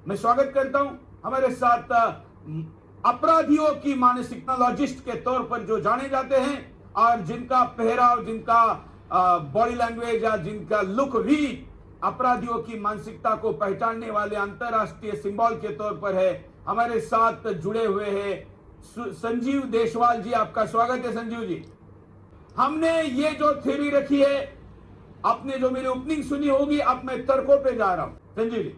मैं स्वागत करता हूं हमारे साथ अपराधियों की मानसिकलॉजिस्ट के तौर पर जो जाने जाते हैं और जिनका पहराव, जिनका बॉडी लैंग्वेज या जिनका लुक भी अपराधियों की मानसिकता को पहचानने वाले अंतरराष्ट्रीय सिंबल के तौर पर है, हमारे साथ जुड़े हुए हैं संजीव देशवाल जी। आपका स्वागत है संजीव जी। हमने ये जो थ्योरी रखी है, आपने जो मेरी ओपनिंग सुनी होगी, अब मैं तर्कों पे जा रहा हूं। संजीव जी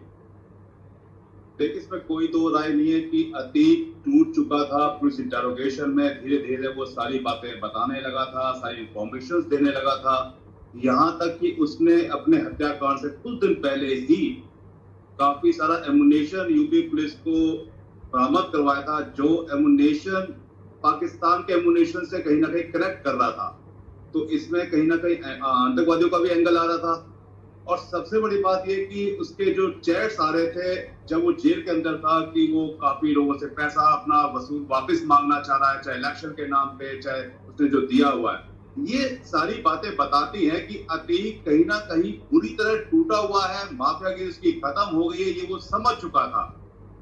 देखिए, इसमें कोई दो राय नहीं है कि अतीक टूट चुका था। पुलिस इंटरोगेशन में धीरे धीरे वो सारी बातें बताने लगा था, सारी इंफॉर्मेशन देने लगा था, यहाँ तक कि उसने अपने हत्याकांड से कुछ दिन पहले ही काफी सारा एमुनेशन यूपी पुलिस को बरामद करवाया था, जो एमुनेशन पाकिस्तान के एमुनेशन से कहीं ना कहीं कनेक्ट कर रहा था। तो इसमें कहीं ना कहीं आतंकवादियों का भी एंगल आ रहा था। और सबसे बड़ी बात यह कि उसके जो चैट्स आ रहे थे जब वो जेल के अंदर था, कि वो काफी लोगों से पैसा अपना वसूल वापस मांगना चाह रहा है, चाहे इलेक्शन के नाम पे, चाहे उसने जो दिया हुआ है। ये सारी बातें बताती हैं कि अतीक कहीं ना कहीं पूरी तरह टूटा हुआ है, माफिया की उसकी खत्म हो गई है, ये वो समझ चुका था।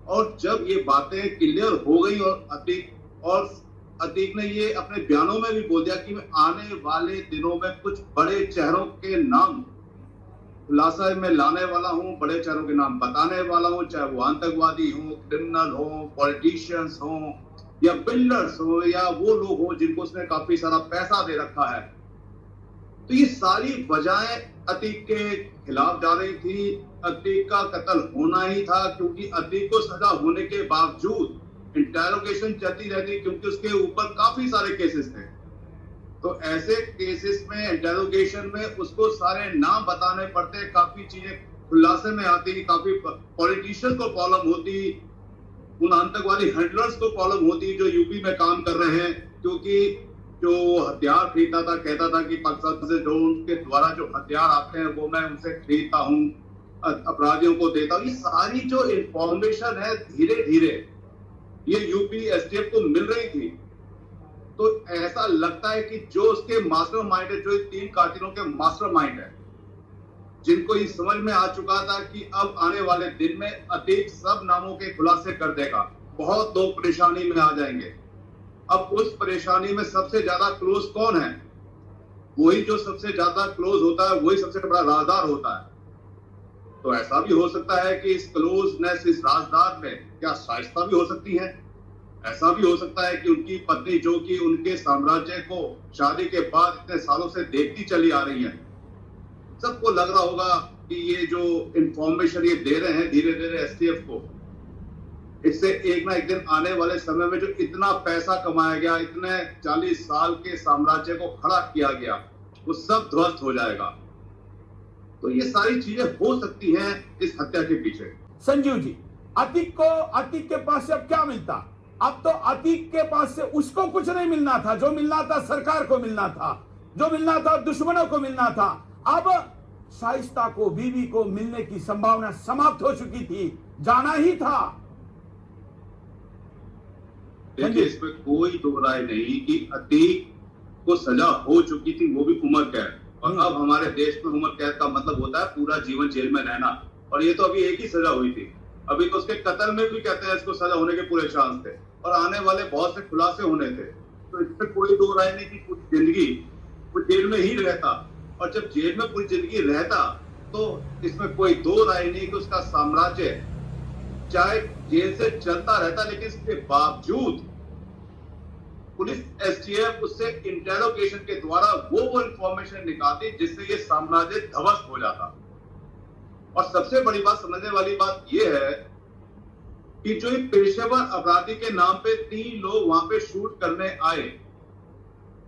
और जब ये बातें क्लियर हो गई और अतीक ने ये अपने बयानों में भी बोल दिया कि मैं आने वाले दिनों में कुछ बड़े चेहरों के नाम खुलासा में लाने वाला हूं, बड़े चेहरों के नाम बताने वाला हूं, चाहे वो आतंकवादी हो, क्रिमिनल हो, पॉलिटिशियंस हो, या बिल्डर्स हो, या वो लोग हो जिनको उसने काफी सारा पैसा दे रखा है। तो ये सारी वजहें अतीक के खिलाफ जा रही थी। अतीक का कत्ल होना ही था, क्योंकि अतीक को सजा होने के बावजूद इंटेरोगेशन चलती रहती, क्योंकि उसके ऊपर काफी सारे केसेस थे। तो ऐसे केसेस में इंटेरोगेशन में उसको सारे नाम बताने पड़ते, काफी चीजें खुलासे में आती, काफी पॉलिटिशियन को प्रॉब्लम होती, उन आतंकवादी हैंडलर्स को प्रॉब्लम होती जो यूपी में काम कर रहे हैं, क्योंकि जो हथियार खरीदता था कहता था कि पाकिस्तान से जो उनके द्वारा जो हथियार आते हैं वो मैं उनसे खरीदता हूँ, अपराधियों को देता हूँ। ये सारी जो इंफॉर्मेशन है धीरे धीरे ये यूपी एसटीएफ को मिल रही थी। तो ऐसा लगता है कि जो उसके मास्टरमाइंड है, जो 3 कातिलों के मास्टरमाइंड है, जिनको ये समझ में आ चुका था कि अब आने वाले दिन में अतीक सब नामों के खुलासे कर देगा, बहुत लोग परेशानी में आ जाएंगे। अब उस परेशानी में सबसे ज्यादा क्लोज कौन है? वही जो सबसे ज्यादा क्लोज होता है वही सबसे बड़ा राजदार होता है। तो ऐसा भी हो सकता है कि इस क्लोजनेस, इस राजदार में क्या शाइस्ता भी हो सकती है। ऐसा भी हो सकता है कि उनकी पत्नी, जो कि उनके साम्राज्य को शादी के बाद इतने सालों से देखती चली आ रही है, सबको लग रहा होगा कि ये जो इंफॉर्मेशन ये दे रहे हैं धीरे धीरे एसटीएफ को, इससे एक ना एक दिन आने वाले समय में जो इतना पैसा कमाया गया, इतने 40 साल के साम्राज्य को खड़ा किया गया, वो सब ध्वस्त हो जाएगा। तो ये सारी चीजें हो सकती हैं इस हत्या के पीछे। संजीव जी, अतीक के पास से अब क्या मिलता? अब तो अतीक के पास से उसको कुछ नहीं मिलना था, जो मिलना था सरकार को मिलना था, जो मिलना था दुश्मनों को मिलना था। अब शाइस्ता को, बीवी को मिलने की संभावना समाप्त हो चुकी थी, जाना ही था। देखिए, इसमें कोई दो राय नहीं कि अतीक को सजा हो चुकी थी, वो भी उम्र कैद। और अब हमारे देश में उम्र कैद का मतलब होता है पूरा जीवन जेल में रहना। और ये तो अभी एक ही सजा हुई थी, अभी तो उसके कत्ल में भी कहते हैं इसको सजा होने के पूरे चांस थे, और आने वाले बहुत से खुलासे होने थे। तो इसमें कोई दो राय नहीं कि पूरी जिंदगी वो जेल में ही रहता, और जब जेल में पूरी जिंदगी रहता तो इसमें कोई दो राय नहीं कि उसका साम्राज्य चाहे जेल से चलता रहता, लेकिन इसके बावजूद पुलिस एसटीएफ उससे इंटेरोगेशन के द्वारा वो इंफॉर्मेशन निकालती जिससे ये साम्राज्य ध्वस्त हो जाता। और सबसे बड़ी बात, समझने वाली बात यह है कि जो एक पेशेवर अपराधी के नाम पे 3 लोग वहां पे शूट करने आए,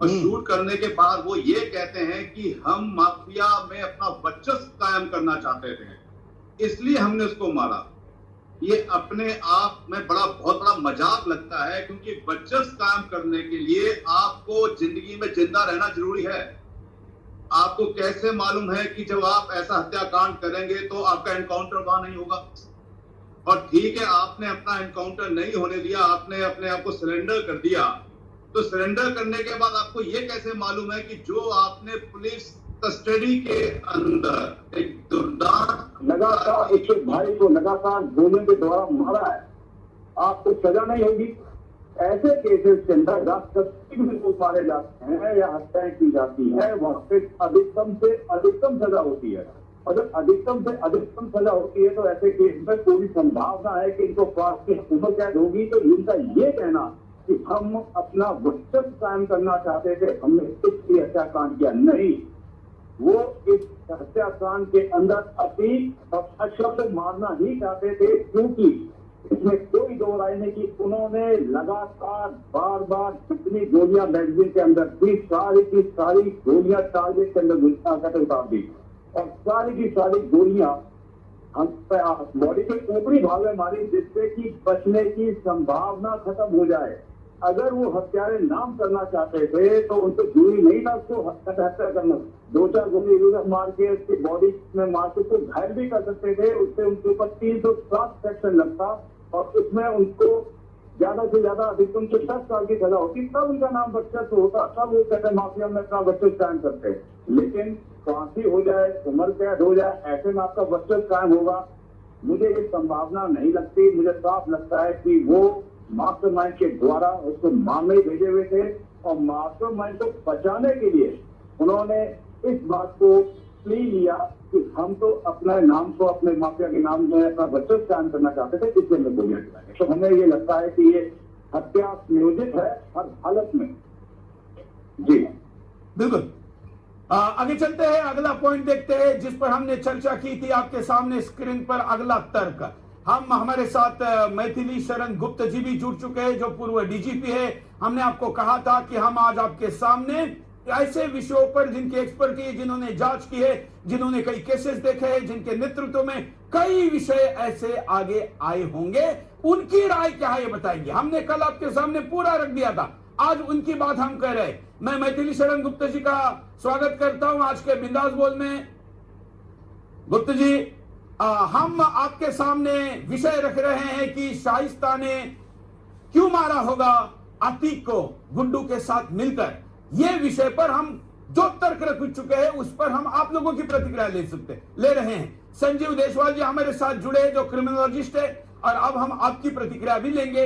और शूट करने के बाद वो ये कहते हैं कि हम माफिया में अपना वर्चस्व कायम करना चाहते थे, इसलिए हमने उसको मारा। ये अपने आप में बहुत बड़ा मजाक लगता है, क्योंकि वर्चस्व कायम करने के लिए आपको जिंदगी में जिंदा रहना जरूरी है। आपको कैसे मालूम है कि जब आप ऐसा हत्याकांड करेंगे तो आपका एनकाउंटर वहां नहीं होगा? और ठीक है, आपने अपना एनकाउंटर नहीं होने दिया, आपने अपने आप को सरेंडर कर दिया। तो सरेंडर करने के बाद आपको यह कैसे मालूम है कि जो आपने पुलिस कस्टडी के अंदर एक दुर्दांत लगातार उसके भाई को लगातार गोलियों के द्वारा मारा है, आपको सजा नहीं होगी। ऐसे केसेस के अंदर राष्ट्रपति में जो मारे जाते हैं या हत्याएं की जाती है, वहां पे अधिकतम से अधिकतम सजा होती है। और जब अधिकतम से अधिकतम सजा होती है तो ऐसे केस में पूरी संभावना है कि इनको फांसी की उम्र कैद होगी। तो इनका ये कहना कि हम अपना वर्चस्व कायम करना चाहते थे, हमने इसलिए हत्याकांड किया, नहीं, वो इस हत्याकांड के अंदर अतीक और अशब्द मारना ही चाहते थे, क्योंकि इसमें कोई दो राय नहीं कि उन्होंने लगातार बार बार जितनी गोलियां मैगजीन के अंदर थी, सारी की सारी गोलियां टारगेट के अंदर उतार दी और सारी की सारी गोलियां हम बॉडी के ऊपरी भाग में मारी, जिससे कि बचने की संभावना खत्म हो जाए। अगर वो हत्यारे नाम करना चाहते थे तो उनको जरूरी नहीं था उसको हत्या करना, 2-4 गोली इधर मार के उसकी बॉडी में मार के उसको घायल भी कर सकते थे। उससे उनके ऊपर 307 सेक्शन लगता और उसमें उनको ज्यादा से ज्यादा अधिकतम से 10 साल की सजा होती, तब उनका नाम वर्चस्व होता, तब वो कहते माफिया में अपना वर्चस्व कायम करते। लेकिन फांसी हो जाए, उम्र कैद हो जाए, ऐसे में आपका वर्चस्व कायम होगा, मुझे ये संभावना नहीं लगती। मुझे साफ लगता है कि वो मास्टरमाइंड के द्वारा उसको मामले भेजे हुए थे और मास्टरमाइंड को बचाने के लिए उन्होंने इस बात को प्ली लिया कि हम तो अपने नाम को, अपने माफिया के नाम में अपना वर्चस्व कायम करना चाहते थे, इसलिए हमें गोलियां चलाएंगे। तो हमें ये लगता है कि ये हत्या नियोजित है हर हालत में। जी बिल्कुल। आगे चलते हैं, अगला पॉइंट देखते हैं जिस पर हमने चर्चा की थी। आपके सामने स्क्रीन पर अगला तर्क, हम हमारे साथ मैथिली शरण गुप्ता जी भी जुड़ चुके हैं जो पूर्व डीजीपी है। हमने आपको कहा था कि हम आज आपके सामने ऐसे विषयों पर जिनकी एक्सपर्टीज, जिन्होंने जांच की है, जिन्होंने कई केसेस देखे हैं, जिनके नेतृत्व में कई विषय ऐसे आगे आए होंगे, उनकी राय क्या है ये बताएंगे। हमने कल आपके सामने पूरा रख दिया था, आज उनकी बात हम कह रहे हैं। मैं मैथिली शरण गुप्ता जी का स्वागत करता हूं आज के बिंदास बोल में। गुप्ता जी, हम आपके सामने विषय रख रहे हैं कि शाइस्ता ने क्यों मारा होगा अतीक को गुड्डू के साथ मिलकर। ये विषय पर हम जो तर्क रख चुके हैं उस पर हम आप लोगों की प्रतिक्रिया ले रहे हैं। संजीव देशवाल जी हमारे साथ जुड़े जो क्रिमिनोलॉजिस्ट है, और अब हम आपकी प्रतिक्रिया भी लेंगे।